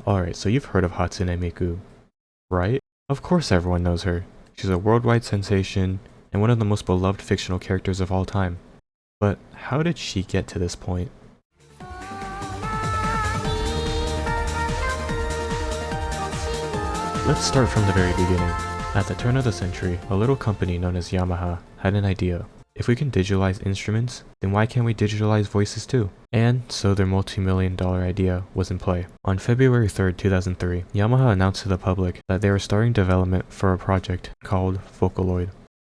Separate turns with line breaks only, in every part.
Alright, so you've heard of Hatsune Miku, right? Of course everyone knows her. She's a worldwide sensation and one of the most beloved fictional characters of all time. But how did she get to this point? Let's start from the very beginning. At the turn of the century, a little company known as Yamaha had an idea. If we can digitalize instruments, then why can't we digitalize voices too? And so their multi-million-dollar idea was in play. On February 3rd, 2003, Yamaha announced to the public that they were starting development for a project called Vocaloid.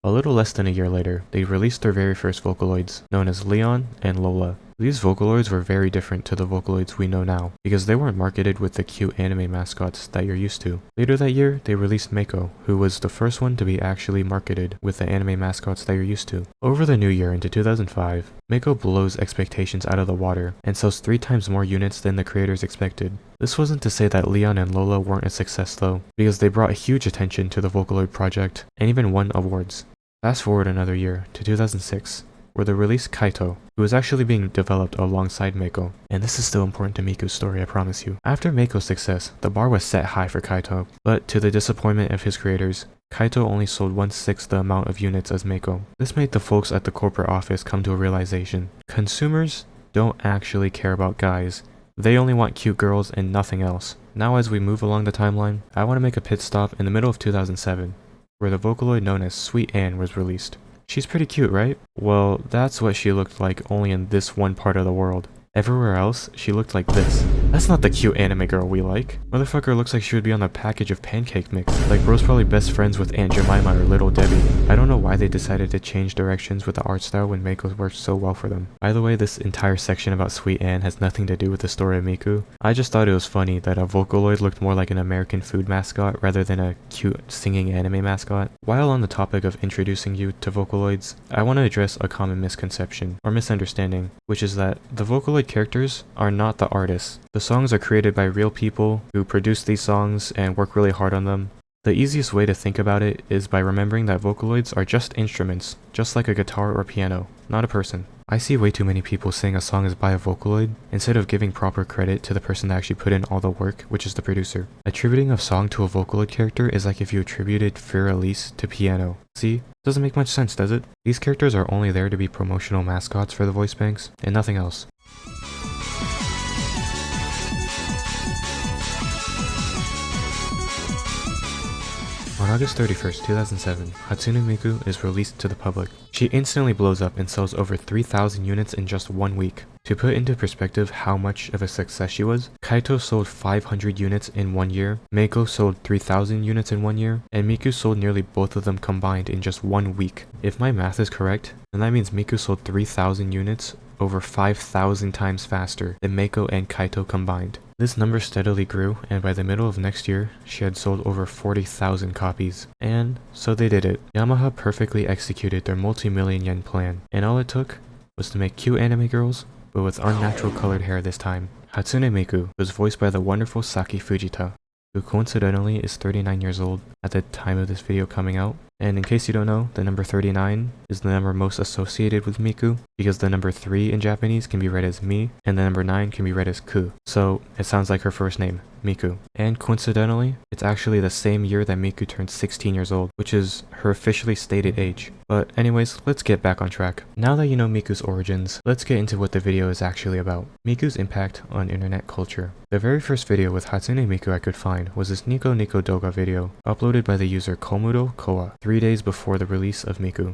A little less than a year later, they released their very first Vocaloids, known as Leon and Lola. These Vocaloids were very different to the Vocaloids we know now, because they weren't marketed with the cute anime mascots that you're used to. Later that year, they released Mako, who was the first one to be actually marketed with the anime mascots that you're used to. Over the new year into 2005, Mako blows expectations out of the water and sells 3 times more units than the creators expected. This wasn't to say that Leon and Lola weren't a success though, because they brought huge attention to the Vocaloid project and even won awards. Fast forward another year to 2006, where they released Kaito, who was actually being developed alongside Mako. And this is still important to Miku's story, I promise you. After Mako's success, the bar was set high for Kaito, but to the disappointment of his creators, Kaito only sold 1/6 the amount of units as Mako. This made the folks at the corporate office come to a realization. Consumers don't actually care about guys. They only want cute girls and nothing else. Now as we move along the timeline, I want to make a pit stop in the middle of 2007, where the Vocaloid known as Sweet Anne was released. She's pretty cute, right? Well, that's what she looked like only in this one part of the world. Everywhere else, she looked like this. That's not the cute anime girl we like. Motherfucker looks like she would be on the package of pancake mix. Like bro's probably best friends with Aunt Jemima or Little Debbie. I don't know why they decided to change directions with the art style when Mako worked so well for them. By the way, this entire section about Sweet Anne has nothing to do with the story of Miku. I just thought it was funny that a Vocaloid looked more like an American food mascot rather than a cute singing anime mascot. While on the topic of introducing you to Vocaloids, I want to address a common misconception or misunderstanding, which is that the Vocaloid characters are not the artists. The songs are created by real people who produce these songs and work really hard on them. The easiest way to think about it is by remembering that Vocaloids are just instruments, just like a guitar or piano, not a person. I see way too many people saying a song is by a Vocaloid instead of giving proper credit to the person that actually put in all the work, which is the producer. Attributing a song to a Vocaloid character is like if you attributed Fur Elise to piano. See? Doesn't make much sense, does it? These characters are only there to be promotional mascots for the voice banks, and nothing else. On August 31st, 2007, Hatsune Miku is released to the public. She instantly blows up and sells over 3,000 units in just 1 week. To put into perspective how much of a success she was, Kaito sold 500 units in 1 year, Mako sold 3,000 units in 1 year, and Miku sold nearly both of them combined in just 1 week. If my math is correct, then that means Miku sold 3,000 units over 5,000 times faster than Mako and Kaito combined. This number steadily grew, and by the middle of next year, she had sold over 40,000 copies. And so they did it. Yamaha perfectly executed their multi-million yen plan, and all it took was to make cute anime girls, but with unnatural colored hair this time. Hatsune Miku was voiced by the wonderful Saki Fujita, who coincidentally is 39 years old at the time of this video coming out. And in case you don't know, the number 39 is the number most associated with Miku, because the number 3 in Japanese can be read as Mi, and the number 9 can be read as Ku. So it sounds like her first name, Miku. And coincidentally, it's actually the same year that Miku turned 16 years old, which is her officially stated age. But anyways, let's get back on track. Now that you know Miku's origins, let's get into what the video is actually about. Miku's impact on internet culture. The very first video with Hatsune Miku I could find was this Nico Nico Doga video, uploaded by the user Komudo Koa, 3 days before the release of Miku.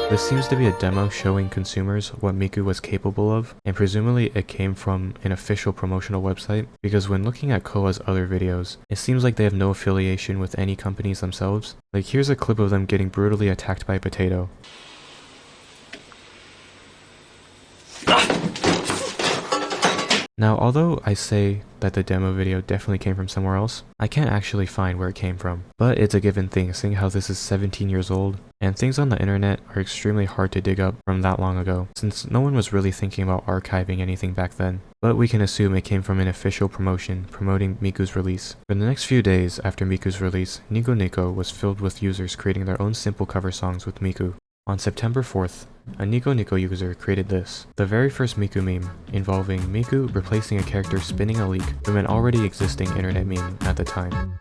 This seems to be a demo showing consumers what Miku was capable of, and presumably it came from an official promotional website, because when looking at Koa's other videos, it seems like they have no affiliation with any companies themselves. Like here's a clip of them getting brutally attacked by a potato. Now, although I say that the demo video definitely came from somewhere else, I can't actually find where it came from. But it's a given thing, seeing how this is 17 years old, and things on the internet are extremely hard to dig up from that long ago, since no one was really thinking about archiving anything back then. But we can assume it came from an official promotion promoting Miku's release. For the next few days after Miku's release, Nico Nico was filled with users creating their own simple cover songs with Miku. On September 4th, a Nico Nico user created this, the very first Miku meme, involving Miku replacing a character spinning a leak from an already existing internet meme at the time.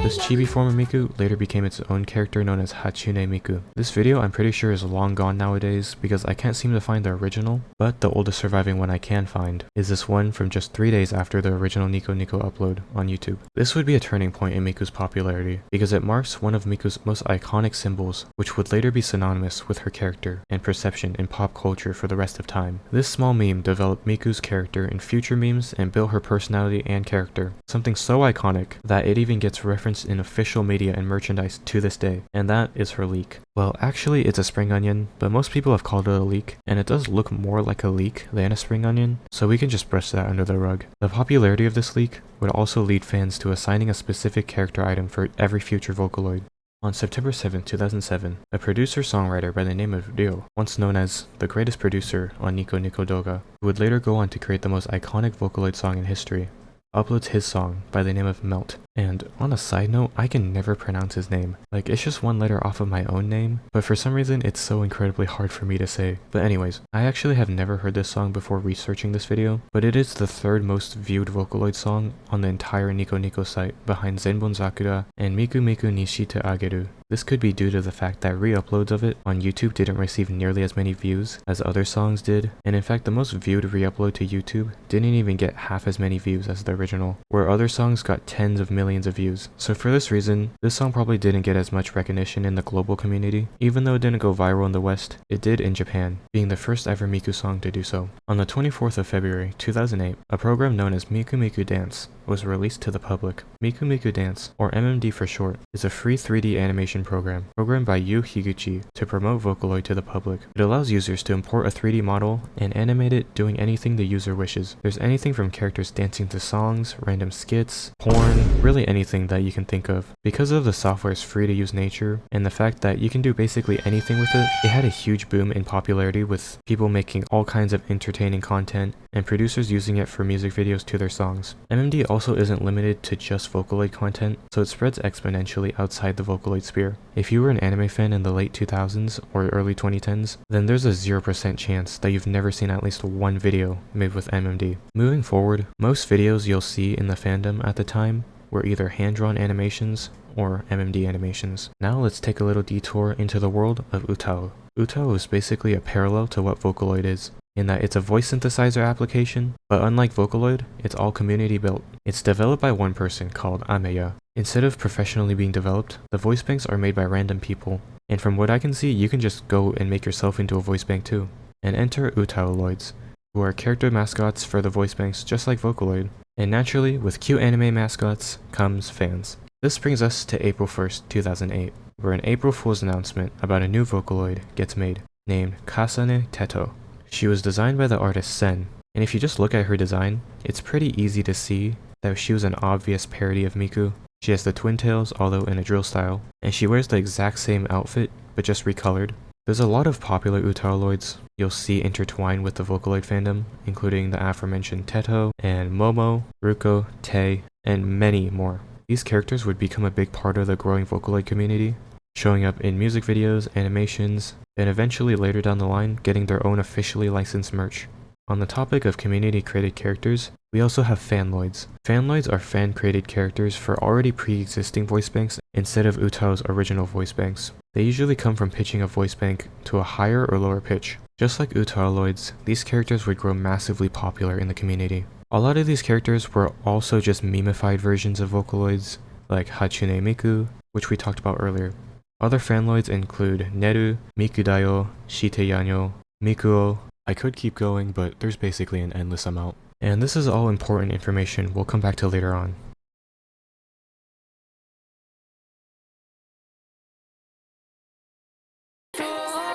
This chibi form of Miku later became its own character known as Hatsune Miku. This video I'm pretty sure is long gone nowadays because I can't seem to find the original, but the oldest surviving one I can find is this one from just 3 days after the original Nico Nico upload on YouTube. This would be a turning point in Miku's popularity because it marks one of Miku's most iconic symbols, which would later be synonymous with her character and perception in pop culture for the rest of time. This small meme developed Miku's character in future memes and built her personality and character, something so iconic that it even gets referenced in official media and merchandise to this day, and that is her leak. Well, actually it's a spring onion, but most people have called it a leak, and it does look more like a leak than a spring onion, so we can just brush that under the rug. The popularity of this leak would also lead fans to assigning a specific character item for every future Vocaloid. On September 7, 2007, a producer-songwriter by the name of Ryo, once known as the greatest producer on Nico Nico Doga, who would later go on to create the most iconic Vocaloid song in history, uploads his song by the name of Melt. And on a side note, I can never pronounce his name. Like, it's just one letter off of my own name, but for some reason it's so incredibly hard for me to say. But anyways, I actually have never heard this song before researching this video, but it is the third most viewed Vocaloid song on the entire Nico Nico site, behind Zenbon Sakura and MikuMiku ni Shite Ageru. This could be due to the fact that re-uploads of it on YouTube didn't receive nearly as many views as other songs did, and in fact the most viewed re-upload to YouTube didn't even get half as many views as the original, where other songs got tens of millions of views. So for this reason, this song probably didn't get as much recognition in the global community. Even though it didn't go viral in the West, it did in Japan, being the first ever Miku song to do so. On the 24th of February 2008, a program known as MikuMikuDance was released to the public. MikuMikuDance, or MMD for short, is a free 3D animation program programmed by Yu Higuchi to promote Vocaloid to the public. It allows users to import a 3D model and animate it doing anything the user wishes. There's anything from characters dancing to songs, random skits, porn, really anything that you can think of. Because of the software's free to use nature and the fact that you can do basically anything with it, it had a huge boom in popularity with people making all kinds of entertaining content and producers using it for music videos to their songs. MMD also isn't limited to just Vocaloid content, so it spreads exponentially outside the Vocaloid sphere. If you were an anime fan in the late 2000s or early 2010s, then there's a 0% chance that you've never seen at least one video made with MMD. Moving forward, most videos you'll see in the fandom at the time were either hand-drawn animations or MMD animations. Now let's take a little detour into the world of UTAU. UTAU is basically a parallel to what Vocaloid is, in that it's a voice synthesizer application, but unlike Vocaloid, it's all community built. It's developed by one person called Ameya. Instead of professionally being developed, the voice banks are made by random people, and from what I can see, you can just go and make yourself into a voice bank too. And enter UTAUloids, who are character mascots for the voice banks just like Vocaloid. And naturally, with cute anime mascots comes fans. This brings us to April 1st, 2008, where an April Fool's announcement about a new Vocaloid gets made, named Kasane Teto. She was designed by the artist Sen, and if you just look at her design, it's pretty easy to see that she was an obvious parody of Miku. She has the twin tails, although in a drill style, and she wears the exact same outfit, but just recolored. There's a lot of popular UTAUloids you'll see intertwined with the Vocaloid fandom, including the aforementioned Teto, and Momo, Ruko, Tei, and many more. These characters would become a big part of the growing Vocaloid community, showing up in music videos, animations, and eventually later down the line getting their own officially licensed merch. On the topic of community-created characters, we also have Fanloids. Fanloids are fan-created characters for already pre-existing voice banks instead of UTAU's original voice banks. They usually come from pitching a voice bank to a higher or lower pitch. Just like UTAUloids, these characters would grow massively popular in the community. A lot of these characters were also just memified versions of Vocaloids, like Hatsune Miku, which we talked about earlier. Other Fanloids include Neru, Mikudayo, Shiteyanyo, Mikuo. I could keep going, but there's basically an endless amount. And this is all important information we'll come back to later on.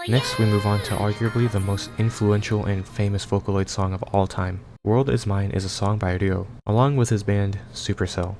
Next, we move on to arguably the most influential and famous Vocaloid song of all time. World Is Mine is a song by Ryo, along with his band Supercell.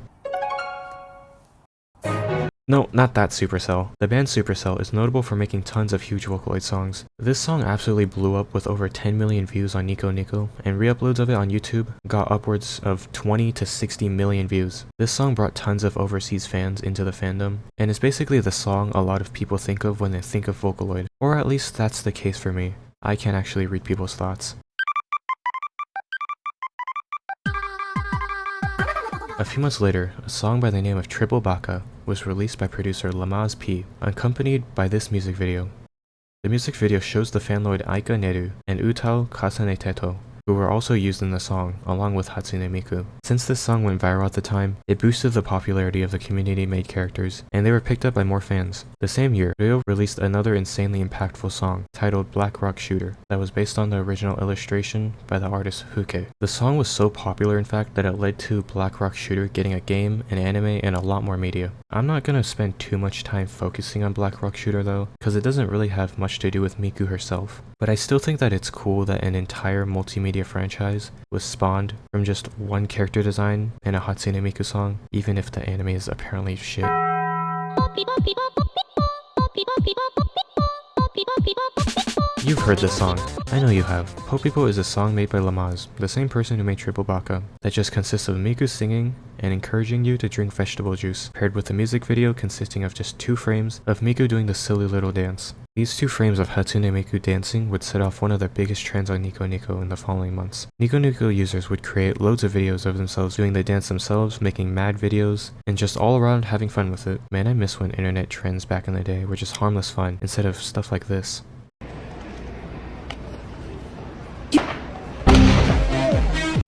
No, not that Supercell. The band Supercell is notable for making tons of huge Vocaloid songs. This song absolutely blew up with over 10 million views on Nico Nico, and re-uploads of it on YouTube got upwards of 20 to 60 million views. This song brought tons of overseas fans into the fandom, and is basically the song a lot of people think of when they think of Vocaloid. Or at least that's the case for me. I can't actually read people's thoughts. A few months later, a song by the name of Triple Baka was released by producer Lamaz P, accompanied by this music video. The music video shows the Fanloid Aika Neru and UTAU Kasane Teto, who were also used in the song, along with Hatsune Miku. Since this song went viral at the time, it boosted the popularity of the community-made characters, and they were picked up by more fans. The same year, Ryo released another insanely impactful song, titled Black Rock Shooter, that was based on the original illustration by the artist Fuke. The song was so popular, in fact, that it led to Black Rock Shooter getting a game, an anime, and a lot more media. I'm not gonna spend too much time focusing on Black Rock Shooter though, because it doesn't really have much to do with Miku herself. But I still think that it's cool that an entire multimedia franchise was spawned from just one character design and a Hatsune Miku song, even if the anime is apparently shit. You've heard this song. I know you have. PoPiPo is a song made by Lamaz, the same person who made Triple Baka, that just consists of Miku singing and encouraging you to drink vegetable juice, paired with a music video consisting of just 2 frames of Miku doing the silly little dance. These 2 frames of Hatsune Miku dancing would set off one of the biggest trends on Nico Nico in the following months. Nico Nico users would create loads of videos of themselves doing the dance themselves, making mad videos, and just all around having fun with it. Man, I miss when internet trends back in the day were just harmless fun instead of stuff like this.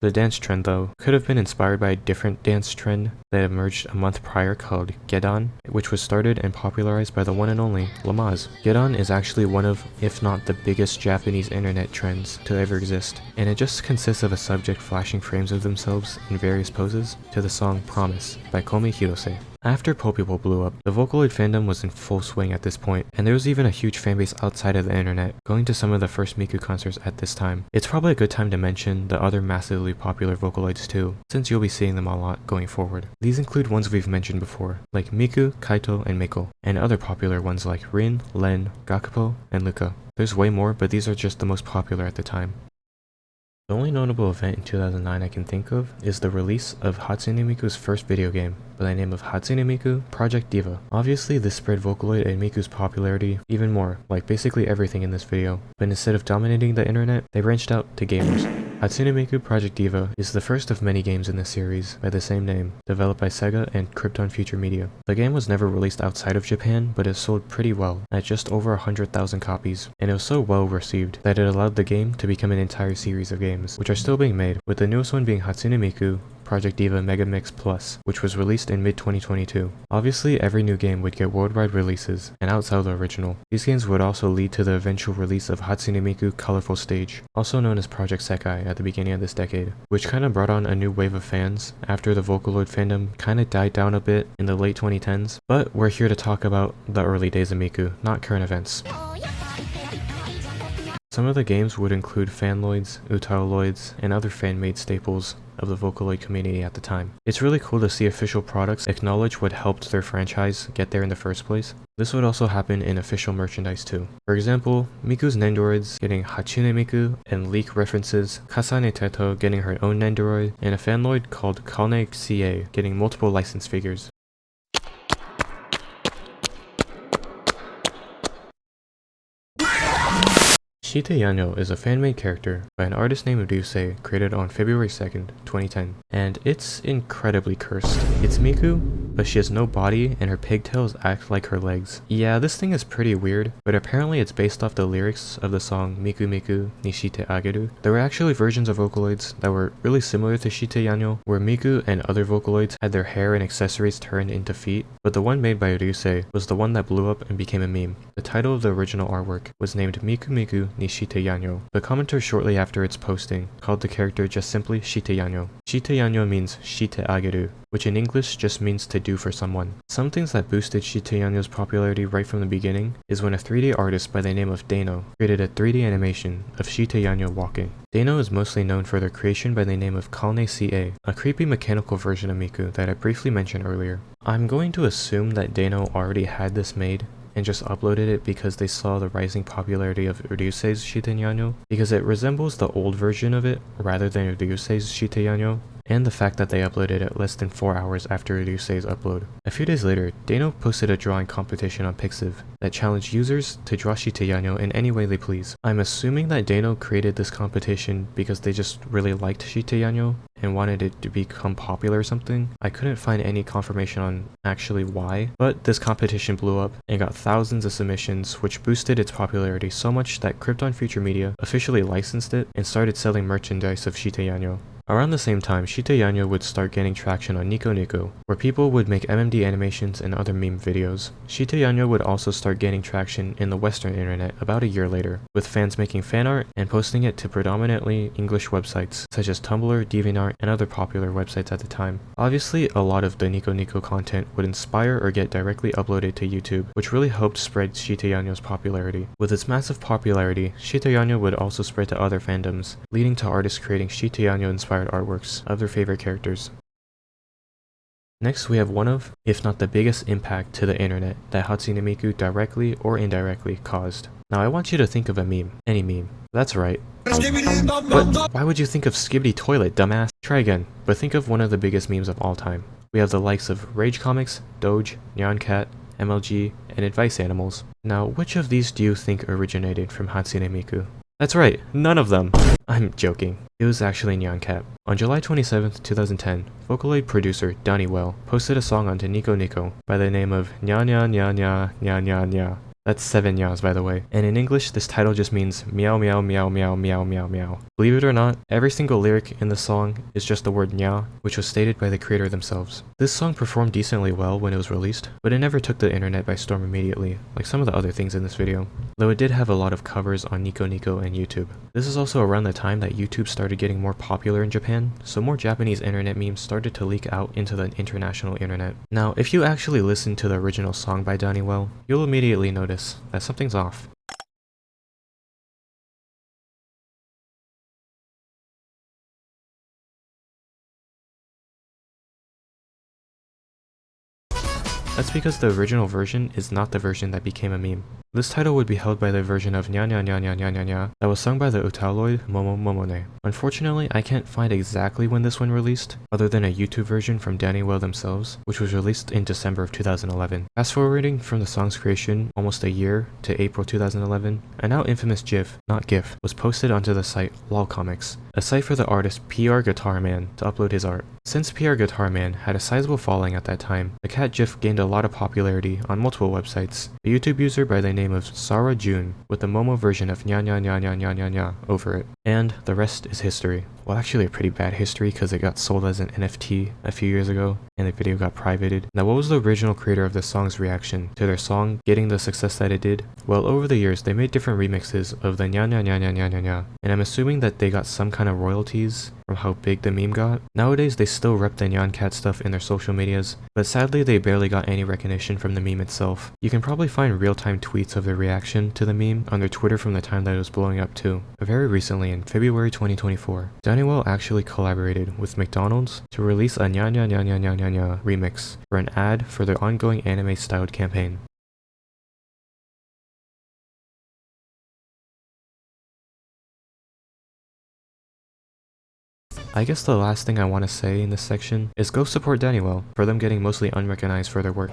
The dance trend, though, could have been inspired by a different dance trend that emerged a month prior called Gedan, which was started and popularized by the one and only Lamaz. Gedan is actually one of, if not the biggest Japanese internet trends to ever exist, and it just consists of a subject flashing frames of themselves in various poses to the song Promise by Komi Hirose. After PoPiPo blew up, the Vocaloid fandom was in full swing at this point, and there was even a huge fanbase outside of the internet, going to some of the first Miku concerts at this time. It's probably a good time to mention the other massively popular Vocaloids too, since you'll be seeing them a lot going forward. These include ones we've mentioned before, like Miku, Kaito, and Miko, and other popular ones like Rin, Len, Gakupo, and Luka. There's way more, but these are just the most popular at the time. The only notable event in 2009 I can think of is the release of Hatsune Miku's first video game, by the name of Hatsune Miku Project Diva. Obviously this spread Vocaloid and Miku's popularity even more, like basically everything in this video, but instead of dominating the internet, they branched out to gamers. Hatsune Miku Project Diva is the first of many games in this series by the same name, developed by Sega and Krypton Future Media. The game was never released outside of Japan, but it sold pretty well, at just over 100,000 copies, and it was so well received that it allowed the game to become an entire series of games, which are still being made, with the newest one being Hatsune Miku Project Diva Mega Mix Plus, which was released in mid-2022. Obviously, every new game would get worldwide releases, and outsell the original. These games would also lead to the eventual release of Hatsune Miku Colorful Stage, also known as Project Sekai at the beginning of this decade, which kinda brought on a new wave of fans after the Vocaloid fandom kinda died down a bit in the late 2010s, but we're here to talk about the early days of Miku, not current events. Some of the games would include Fanloids, UTAUloids, and other fan-made staples of the Vocaloid community at the time. It's really cool to see official products acknowledge what helped their franchise get there in the first place. This would also happen in official merchandise too. For example, Miku's Nendoroids getting Hatsune Miku and leak references, Kasane Teto getting her own Nendoroid, and a Fanloid called Kane CA getting multiple license figures. Shiteyanyo is a fan-made character by an artist named Ryusei created on February 2nd, 2010, and it's incredibly cursed. It's Miku, but she has no body and her pigtails act like her legs. Yeah, this thing is pretty weird, but apparently it's based off the lyrics of the song MikuMiku Nishite Ageru. There were actually versions of Vocaloids that were really similar to Shiteyanyo, where Miku and other Vocaloids had their hair and accessories turned into feet, but the one made by Ryusei was the one that blew up and became a meme. The title of the original artwork was named MikuMiku ni Shiteyanyo. The commenter shortly after its posting called the character just simply Shiteyanyo. Shiteyanyo means shite ageru, which in English just means to do for someone. Some things that boosted Shiteyanyo's popularity right from the beginning is when a 3D artist by the name of Domino created a 3D animation of Shiteyanyo walking. Domino is mostly known for their creation by the name of Kalne CA, a creepy mechanical version of Miku that I briefly mentioned earlier. I'm going to assume that Domino already had this made and just uploaded it because they saw the rising popularity of Ryusei's Shiteyanyo, because it resembles the old version of it rather than Ryusei's Shiteyanyo, and the fact that they uploaded it less than 4 hours after Ryusei's upload. A few days later, Domino posted a drawing competition on Pixiv that challenged users to draw Shiteyanyo in any way they please. I'm assuming that Domino created this competition because they just really liked Shiteyanyo and wanted it to become popular or something. I couldn't find any confirmation on actually why, but this competition blew up and got thousands of submissions, which boosted its popularity so much that Krypton Future Media officially licensed it and started selling merchandise of Shiteyanyo. Around the same time, Shiteyanyo would start gaining traction on MikuMikuDance, where people would make MMD animations and other meme videos. Shiteyanyo would also start gaining traction in the Western internet about a year later, with fans making fan art and posting it to predominantly English websites, such as Tumblr, DeviantArt, and other popular websites at the time. Obviously, a lot of the Nico content would inspire or get directly uploaded to YouTube, which really helped spread Shiteyanyo's popularity. With its massive popularity, Shiteyanyo would also spread to other fandoms, leading to artists creating Shiteyanyo-inspired artworks of their favorite characters. Next, we have one of, if not the biggest impact to the internet that Hatsune Miku directly or indirectly caused. Now I want you to think of a meme, any meme. That's right. But why would you think of Skibbity Toilet, dumbass? Try again, but think of one of the biggest memes of all time. We have the likes of Rage Comics, Doge, Nyan Cat, MLG, and Advice Animals. Now, which of these do you think originated from Hatsune Miku? That's right, none of them! I'm joking. It was actually Nyan Cat. On July 27th, 2010, Vocaloid producer Donnie Well posted a song onto Nico by the name of Nya Nya Nya Nya Nya Nya Nya. That's 7 yaws, by the way. And in English, this title just means meow meow meow meow meow meow meow. Believe it or not, every single lyric in the song is just the word nya, which was stated by the creator themselves. This song performed decently well when it was released, but it never took the internet by storm immediately, like some of the other things in this video, though it did have a lot of covers on Nico and YouTube. This is also around the time that YouTube started getting more popular in Japan, so more Japanese internet memes started to leak out into the international internet. Now, if you actually listen to the original song by Donnie Well, you'll immediately notice that something's off. That's because the original version is not the version that became a meme. This title would be held by the version of Nya Nya Nya Nya Nya Nya Nya that was sung by the UTAU Momo Momone. Unfortunately, I can't find exactly when this one released, other than a YouTube version from Donnie Well themselves, which was released in December of 2011. Fast forwarding from the song's creation almost a year to April 2011, a now infamous GIF, not GIF, was posted onto the site LolComics, a site for the artist PR Guitar Man to upload his art. Since PR Guitar Man had a sizable following at that time, the cat GIF gained a lot of popularity on multiple websites. A YouTube user by the name of Sarah June with the Momo version of Nya Nya Nya Nya Nya Nya Nya over it. And the rest is history. Well, actually a pretty bad history because it got sold as an NFT a few years ago and the video got privated. Now, what was the original creator of the song's reaction to their song getting the success that it did? Well, over the years, they made different remixes of the Nya Nya Nya Nya Nya Nya Nya, and I'm assuming that they got some kind of royalties from how big the meme got. Nowadays, they still rep the Nyan Cat stuff in their social medias, but sadly, they barely got any recognition from the meme itself. You can probably find real-time tweets of their reaction to the meme on their Twitter from the time that it was blowing up too. But very recently, in February 2024, Donnie Well actually collaborated with McDonald's to release a Nya Nya Nya Nya Nya Nya Nya remix for an ad for their ongoing anime-styled campaign. I guess the last thing I want to say in this section is go support Donnie Well for them getting mostly unrecognized for their work.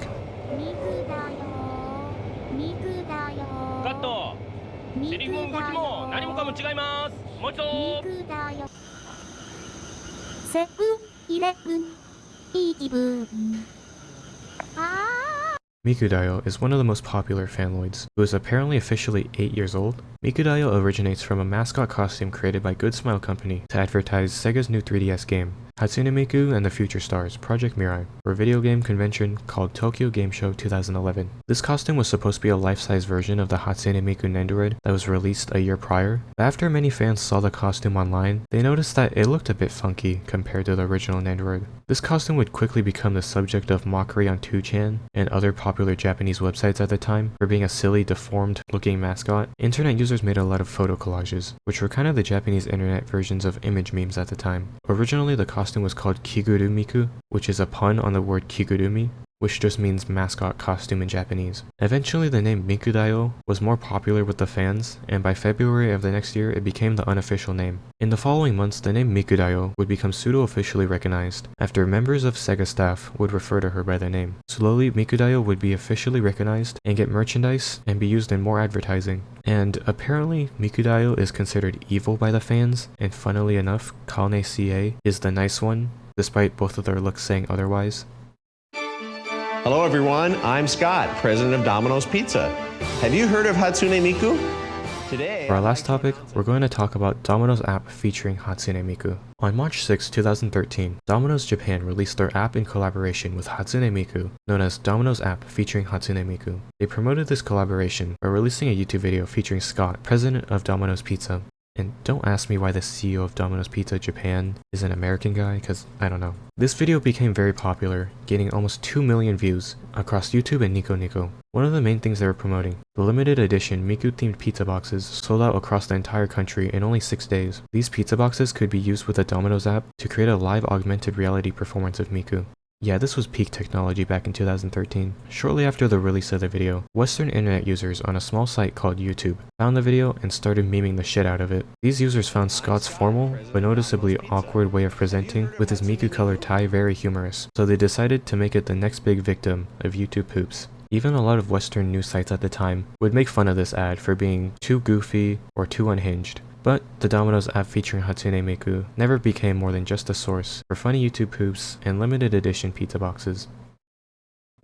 Mikudayo is one of the most popular fanloids, who is apparently officially 8 years old. Mikudayo originates from a mascot costume created by Good Smile Company to advertise Sega's new 3DS game. Hatsune Miku and the Future Stars Project Mirai for a video game convention called Tokyo Game Show 2011. This costume was supposed to be a life-size version of the Hatsune Miku Nendoroid that was released a year prior, but after many fans saw the costume online, they noticed that it looked a bit funky compared to the original Nendoroid. This costume would quickly become the subject of mockery on 2chan and other popular Japanese websites at the time for being a silly, deformed-looking mascot. Internet users made a lot of photo collages, which were kind of the Japanese internet versions of image memes at the time. Originally, the costume was called Kiguru Miku, which is a pun on the word Kigurumi, which just means mascot costume in Japanese. Eventually, the name Mikudayo was more popular with the fans, and by February of the next year, it became the unofficial name. In the following months, the name Mikudayo would become pseudo-officially recognized, after members of Sega staff would refer to her by the name. Slowly, Mikudayo would be officially recognized and get merchandise and be used in more advertising. And apparently, Mikudayo is considered evil by the fans, and funnily enough, Kane CA is the nice one, despite both of their looks saying otherwise.
Hello everyone, I'm Scott, president of Domino's Pizza. Have you heard of Hatsune Miku? Today,
for our last topic, we're going to talk about Domino's app featuring Hatsune Miku. On March 6, 2013, Domino's Japan released their app in collaboration with Hatsune Miku, known as Domino's app featuring Hatsune Miku. They promoted this collaboration by releasing a YouTube video featuring Scott, president of Domino's Pizza. And don't ask me why the CEO of Domino's Pizza Japan is an American guy, cause I don't know. This video became very popular, gaining almost 2 million views across YouTube and Nico Nico. One of the main things they were promoting, the limited edition Miku-themed pizza boxes sold out across the entire country in only 6 days. These pizza boxes could be used with the Domino's app to create a live augmented reality performance of Miku. Yeah, this was peak technology back in 2013. Shortly after the release of the video, Western internet users on a small site called YouTube found the video and started memeing the shit out of it. These users found Scott's formal, but noticeably awkward way of presenting with his Miku colored tie very humorous, so they decided to make it the next big victim of YouTube poops. Even a lot of Western news sites at the time would make fun of this ad for being too goofy or too unhinged. But the Domino's app featuring Hatsune Miku never became more than just a source for funny YouTube poops and limited edition pizza boxes.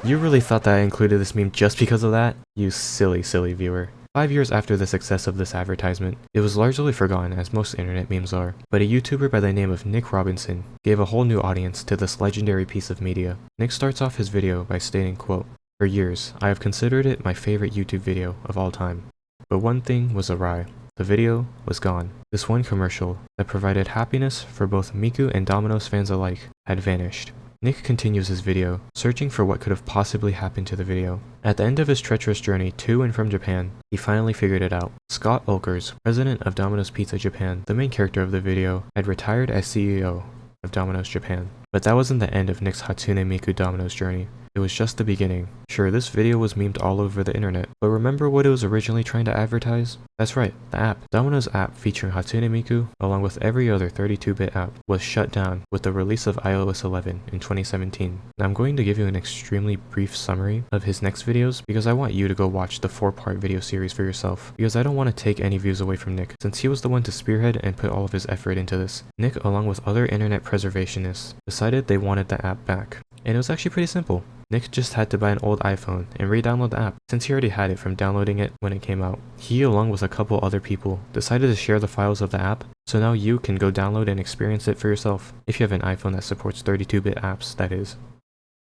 You really thought that I included this meme just because of that? You silly viewer. 5 years after the success of this advertisement, it was largely forgotten as most internet memes are, but a YouTuber by the name of Nick Robinson gave a whole new audience to this legendary piece of media. Nick starts off his video by stating, quote, "For years, I have considered it my favorite YouTube video of all time. But one thing was awry. The video was gone. This one commercial that provided happiness for both Miku and Domino's fans alike had vanished." Nick continues his video, searching for what could have possibly happened to the video. At the end of his treacherous journey to and from Japan, he finally figured it out. Scott Olkers, president of Domino's Pizza Japan, the main character of the video, had retired as CEO of Domino's Japan. But that wasn't the end of Nick's Hatsune Miku Domino's journey. It was just the beginning. Sure, this video was memed all over the internet, but remember what it was originally trying to advertise? That's right, the app. Domino's app featuring Hatsune Miku, along with every other 32-bit app, was shut down with the release of iOS 11 in 2017. Now I'm going to give you an extremely brief summary of his next videos because I want you to go watch the 4-part video series for yourself, because I don't want to take any views away from Nick, since he was the one to spearhead and put all of his effort into this. Nick, along with other internet preservationists, decided they wanted the app back. And it was actually pretty simple. Nick just had to buy an old iPhone and re-download the app, since he already had it from downloading it when it came out. He, along with a couple other people, decided to share the files of the app, so now you can go download and experience it for yourself, if you have an iPhone that supports 32-bit apps, that is.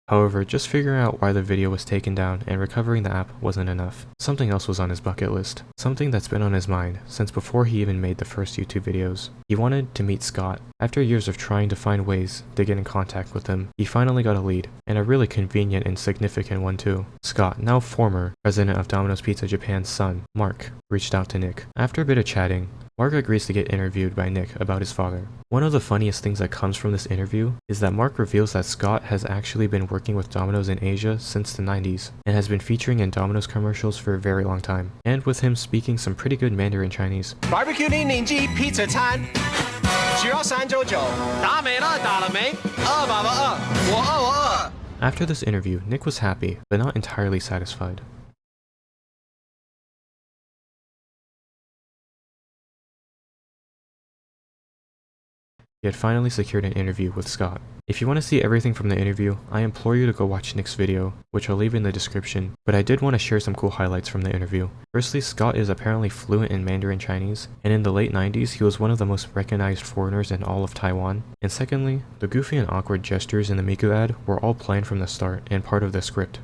However, just figuring out why the video was taken down and recovering the app wasn't enough. Something else was on his bucket list. Something that's been on his mind since before he even made the first YouTube videos. He wanted to meet Scott. After years of trying to find ways to get in contact with him, he finally got a lead, and a really convenient and significant one too. Scott, now former president of Domino's Pizza Japan's son, Mark, reached out to Nick. After a bit of chatting, Mark agrees to get interviewed by Nick about his father. One of the funniest things that comes from this interview is that Mark reveals that Scott has actually been working with Domino's in Asia since the 90s, and has been featuring in Domino's commercials for a very long time, and with him speaking some pretty good Mandarin Chinese.
Barbecue 009pizza 餐，只要399，打没了，打了没？2宝宝2，我2我2。
After this interview, Nick was happy, but not entirely satisfied. he had finally secured an interview with Scott. If you want to see everything from the interview, I implore you to go watch Nick's video, which I'll leave in the description, but I did want to share some cool highlights from the interview. Firstly, Scott is apparently fluent in Mandarin Chinese, and in the late 90s he was one of the most recognized foreigners in all of Taiwan. And secondly, the goofy and awkward gestures in the Miku ad were all planned from the start and part of the script.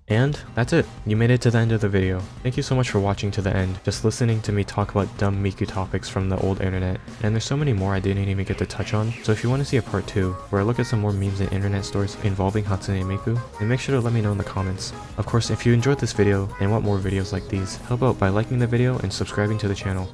And that's it. You made it to the end of the video. Thank you so much for watching to the end, just listening to me talk about dumb Miku topics from the old internet. And there's so many more I didn't even get to touch on, so if you want to see a part 2, where I look at some more memes and internet stories involving Hatsune Miku, then make sure to let me know in the comments. Of course, if you enjoyed this video and want more videos like these, help out by liking the video and subscribing to the channel.